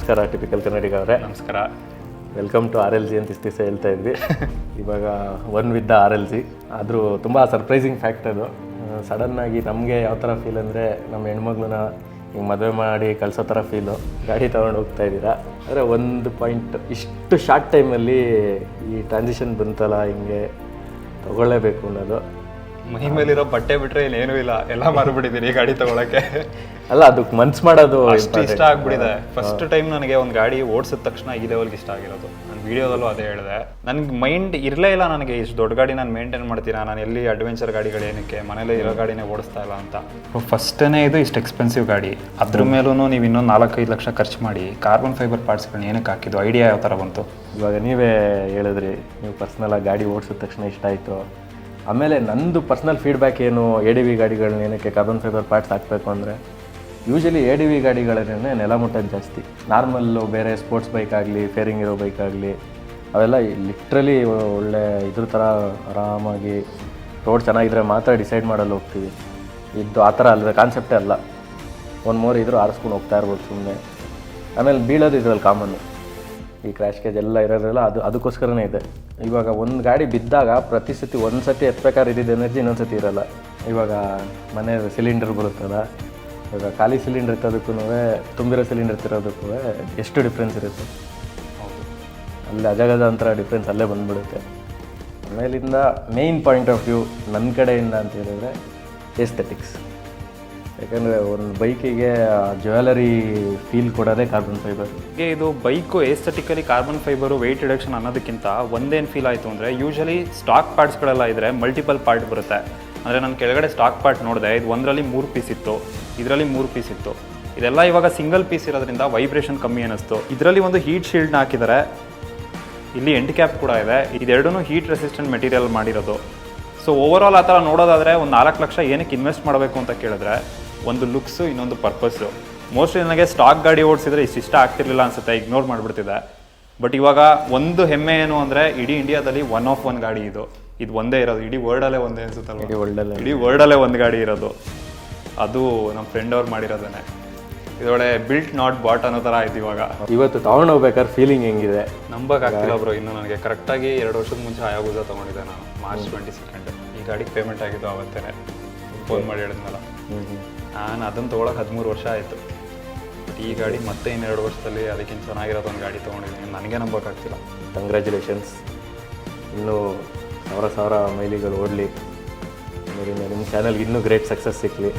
ನಮಸ್ಕಾರ ಟಿಪಿಕಲ್ ಕನ್ನಡಿಗ ಅವರೇ. ನಮಸ್ಕಾರ. ವೆಲ್ಕಮ್ ಟು RLG ಅಂತ ಇಷ್ಟು ದಿವಸ ಹೇಳ್ತಾ ಇದ್ವಿ. ಇವಾಗ ಒನ್ ವಿತ್ RLG. ಆದರೂ ತುಂಬ ಸರ್ಪ್ರೈಸಿಂಗ್ ಫ್ಯಾಕ್ಟ್ ಅದು. ಸಡನ್ನಾಗಿ ನಮಗೆ ಯಾವ ಥರ ಫೀಲ್ ಅಂದರೆ, ನಮ್ಮ ಹೆಣ್ಮಗ್ಳನ್ನ ಹಿಂಗೆ ಮದುವೆ ಮಾಡಿ ಕಳಿಸೋ ಥರ ಫೀಲು. ಗಾಡಿ ತೊಗೊಂಡು ಹೋಗ್ತಾ ಇದ್ದೀರಾ ಅಂದರೆ ಒಂದು ಪಾಯಿಂಟ್ ಇಷ್ಟು ಶಾರ್ಟ್ ಟೈಮಲ್ಲಿ ಈ ಟ್ರಾನ್ಸಿಷನ್ ಬಂತಲ್ಲ, ಹಿಂಗೆ ತೊಗೊಳ್ಳೇಬೇಕು ಅನ್ನೋದು. ಮೈ ಮೇಲಿರೋ ಬಟ್ಟೆ ಬಿಟ್ರೆ ಇನ್ನೇನೂ ಇಲ್ಲ, ಎಲ್ಲ ಮಾರ್ಬಿಟ್ಟಿದ್ದೀನಿ ಈ ಗಾಡಿ ತಗೊಳಕ್ಕೆ. ಅಲ್ಲ, ಅದಕ್ಕೆ ಮನ್ಸು ಮಾಡೋದು ಅಷ್ಟು ಇಷ್ಟ ಆಗ್ಬಿಟ್ಟಿದೆ. ಫಸ್ಟ್ ಟೈಮ್ ನನಗೆ ಒಂದು ಗಾಡಿ ಓಡಿಸಿದ ತಕ್ಷಣ ಈ ಲೆವೆಲ್ಗೆ ಇಷ್ಟ ಆಗಿರೋದು. ನಾನು ವಿಡಿಯೋದಲ್ಲೂ ಅದೇ ಹೇಳಿದೆ. ನನಗೆ ಮೈಂಡ್ ಇರಲೇ ಇಲ್ಲ ನನಗೆ ಇಷ್ಟು ದೊಡ್ಡ ಗಾಡಿ ನಾನು ಮೇಂಟೈನ್ ಮಾಡ್ತೀರಾ, ನಾನು ಎಲ್ಲಿ ಅಡ್ವೆಂಚರ್ ಗಾಡಿಗಳು ಏನಕ್ಕೆ, ಮನೇಲಿ ಇರೋ ಗಾಡಿನೇ ಓಡಿಸ್ತಾ ಇಲ್ಲ ಅಂತ. ಫಸ್ಟೇ ಇದು ಇಷ್ಟು ಎಕ್ಸ್ಪೆನ್ಸಿವ್ ಗಾಡಿ, ಅದ್ರ ಮೇಲೂ ನೀವು ಇನ್ನೊಂದು 4-5 ಲಕ್ಷ ಖರ್ಚು ಮಾಡಿ ಕಾರ್ಬನ್ ಫೈಬರ್ ಪಾರ್ಟ್ಸ್ಗಳನ್ನ ಏನಕ್ಕೆ ಹಾಕಿದ್ದು, ಐಡಿಯಾ ಯಾವ ಥರ ಬಂತು? ಇವಾಗ ನೀವೇ ಹೇಳಿದ್ರಿ, ನೀವು ಪರ್ಸ್ನಲಾಗಿ ಗಾಡಿ ಓಡಿಸಿದ ತಕ್ಷಣ ಇಷ್ಟ ಆಯಿತು. ಆಮೇಲೆ ನಂದು ಪರ್ಸ್ನಲ್ ಫೀಡ್ಬ್ಯಾಕ್ ಏನು, ADV ಗಾಡಿಗಳನ್ನ ಏನಕ್ಕೆ ಕಾರ್ಬನ್ ಫೈಬರ್ ಪಾರ್ಟ್ಸ್ ಹಾಕಬೇಕು ಅಂದರೆ, ಯೂಶಲಿ ADV ಗಾಡಿಗಳನ್ನೇ ನೆಲ ಮುಟ್ಟೋದು ಜಾಸ್ತಿ. ನಾರ್ಮಲ್ಲು ಬೇರೆ ಸ್ಪೋರ್ಟ್ಸ್ ಬೈಕ್ ಆಗಲಿ, ಫೇರಿಂಗ್ ಇರೋ ಬೈಕ್ ಆಗಲಿ, ಅವೆಲ್ಲ ಲಿಟ್ರಲಿ ಒಳ್ಳೆ ಇದ್ರ ಥರ ಆರಾಮಾಗಿ ರೋಡ್ ಚೆನ್ನಾಗಿದ್ರೆ ಮಾತ್ರ ಡಿಸೈಡ್ ಮಾಡಲು ಹೋಗ್ತೀವಿ. ಇದು ಆ ಥರ ಅಲ್ಲದೆ ಕಾನ್ಸೆಪ್ಟೇ ಅಲ್ಲ. ಒಂದು ಮೋರ್ ಇದ್ರೂ ಆರಿಸ್ಕೊಂಡು ಹೋಗ್ತಾ ಇರ್ಬೋದು ಸುಮ್ಮನೆ. ಆಮೇಲೆ ಬೀಳೋದು ಇದ್ರಲ್ಲಿ ಕಾಮನ್ನು, ಈ ಕ್ರ್ಯಾಶ್ ಕೇಜ್ ಎಲ್ಲ ಇರೋದ್ರಲ್ಲ, ಅದಕ್ಕೋಸ್ಕರನೇ ಇದೆ. ಇವಾಗ ಒಂದು ಗಾಡಿ ಬಿದ್ದಾಗ ಪ್ರತಿ ಸತಿ ಒಂದು ಸತಿ ಎತ್ಬೇಕಾದ್ರೆ ಇದ್ದಿದ್ದು ಎನರ್ಜಿ ಇನ್ನೊಂದು ಸತಿ ಇರೋಲ್ಲ. ಇವಾಗ ಮನೆ ಸಿಲಿಂಡರ್ ಬರುತ್ತಲ್ಲ, ಇವಾಗ ಖಾಲಿ ಸಿಲಿಂಡರ್ ಇರೋದಕ್ಕೂ ತುಂಬಿರೋ ಸಿಲಿಂಡರ್ ಇರೋದಕ್ಕೂ ಎಷ್ಟು ಡಿಫ್ರೆನ್ಸ್ ಇರುತ್ತೆ. ಅಲ್ಲಿ ಅಜಗದ ಒಂಥರ ಡಿಫ್ರೆನ್ಸ್ ಅಲ್ಲೇ ಬಂದುಬಿಡುತ್ತೆ. ಆಮೇಲಿಂದ ಮೇಯ್ನ್ ಪಾಯಿಂಟ್ ಆಫ್ ವ್ಯೂ ನನ್ನ ಕಡೆಯಿಂದ ಅಂತ ಹೇಳಿದ್ರೆ ಎಸ್ಥೆಟಿಕ್ಸ್. ಯಾಕಂದರೆ ಒಂದು ಬೈಕಿಗೆ ಜ್ಯುವೆಲರಿ ಫೀಲ್ ಕೊಡೋದೇ ಕಾರ್ಬನ್ ಫೈಬರ್. ಇದು bike aesthetically carbon fibre weight reduction ಅನ್ನೋದಕ್ಕಿಂತ ಒಂದೇನು ಫೀಲ್ ಆಯಿತು ಅಂದರೆ, ಯೂಶಲಿ ಸ್ಟಾಕ್ ಪಾರ್ಟ್ಸ್ಗಳೆಲ್ಲ ಇದ್ದರೆ ಮಲ್ಟಿಪಲ್ ಪಾರ್ಟ್ ಬರುತ್ತೆ. ಅಂದರೆ ನಾನು ಕೆಳಗಡೆ ಸ್ಟಾಕ್ ಪಾರ್ಟ್ ನೋಡಿದೆ, ಇದು ಒಂದರಲ್ಲಿ 3 ಪೀಸ್ ಇತ್ತು, ಇದರಲ್ಲಿ 3 ಪೀಸ್ ಇತ್ತು. ಇದೆಲ್ಲ ಇವಾಗ ಸಿಂಗಲ್ ಪೀಸ್ ಇರೋದ್ರಿಂದ ವೈಬ್ರೇಷನ್ ಕಮ್ಮಿ ಅನ್ನಿಸ್ತು. ಇದರಲ್ಲಿ ಒಂದು ಹೀಟ್ ಶೀಲ್ಡ್ನ ಹಾಕಿದ್ದಾರೆ, ಇಲ್ಲಿ ಎಂಡ್ ಕ್ಯಾಪ್ ಕೂಡ ಇದೆ. ಇದೆರಡೂ ಹೀಟ್ ರೆಸಿಸ್ಟೆಂಟ್ ಮೆಟೀರಿಯಲ್ ಮಾಡಿರೋದು. ಸೊ ಓವರಾಲ್ ಆ ಥರ ನೋಡೋದಾದರೆ ಒಂದು 4 ಲಕ್ಷ ಏನಕ್ಕೆ ಇನ್ವೆಸ್ಟ್ ಮಾಡಬೇಕು ಅಂತ ಕೇಳಿದ್ರೆ, ಒಂದು ಲುಕ್ಸು, ಇನ್ನೊಂದು ಪರ್ಪಸ್ಸು. ಮೋಸ್ಟ್ಲಿ ನನಗೆ ಸ್ಟಾಕ್ ಗಾಡಿ ಓಡಿಸಿದ್ರೆ ಇಷ್ಟ ಆಗ್ತಿರ್ಲಿಲ್ಲ ಅನ್ಸುತ್ತೆ, ಇಗ್ನೋರ್ ಮಾಡಿಬಿಡ್ತಿದೆ. ಬಟ್ ಇವಾಗ ಒಂದು ಹೆಮ್ಮೆ ಏನು ಅಂದರೆ, ಇಡೀ ಇಂಡಿಯಾದಲ್ಲಿ 1 ಆಫ್ 1 ಗಾಡಿ ಇದು ಒಂದೇ ಇರೋದು. ಇಡೀ ವರ್ಲ್ಡಲ್ಲೇ ಒಂದೇ ಅನ್ಸುತ್ತಲ್ಲ, ಇಡೀ ವರ್ಲ್ಡಲ್ಲೇ ಒಂದು ಗಾಡಿ ಇರೋದು. ಅದು ನಮ್ಮ ಫ್ರೆಂಡ್ ಅವ್ರು ಮಾಡಿರೋದೇ. ಇದೊಳ್ಳೆ ಬಿಲ್ಟ್ ನಾಟ್ ಬಾಟ್ ಅನ್ನೋ ಥರ ಆಯ್ತು. ಇವಾಗ ಇವತ್ತು ತೊಗೊಂಡು ಹೋಗ್ಬೇಕಾದ್ರೆ ಫೀಲಿಂಗ್ ಹೆಂಗಿದೆ ನಂಬಕ್ಕಾಗ್ತಿಲ್ಲ ಬ್ರೋ. ಇನ್ನು ನನಗೆ ಕರೆಕ್ಟಾಗಿ 2 ವರ್ಷದ ಮುಂಚೆ ಹಯಾಬುಸಾ ತೊಗೊಂಡಿದ್ದೆ ನಾನು, ಮಾರ್ಚ್ 22. ಈ ಗಾಡಿಗೆ ಪೇಮೆಂಟ್ ಆಗಿದ್ದು ಆವತ್ತೇ, ಫೋನ್ ಮಾಡಿ ಹೇಳಿದ್ನಲ್ಲ. ನಾನು ಅದನ್ನು ತೊಗೊಳಕ್ಕೆ 13 ವರ್ಷ ಆಯಿತು. ಈ ಗಾಡಿ ಮತ್ತೆ 2 ವರ್ಷದಲ್ಲಿ ಅದಕ್ಕಿಂತ ಚೆನ್ನಾಗಿರೋದು ಒಂದು ಗಾಡಿ ತೊಗೊಂಡಿದ್ದೀನಿ. ನನಗೆ ನಂಬೋಕ್ಕಾಗ್ತಿಲ್ಲ. ಕಂಗ್ರ್ಯಾಚುಲೇಷನ್ಸ್. ಇನ್ನೂ ಸಾವಿರ ಮೈಲಿಗಳು ಓಡಲಿ. ನಿಮ್ಮ ಚಾನಲ್ಗೆ ಇನ್ನೂ ಗ್ರೇಟ್ ಸಕ್ಸಸ್ ಸಿಕ್ಕಲಿ.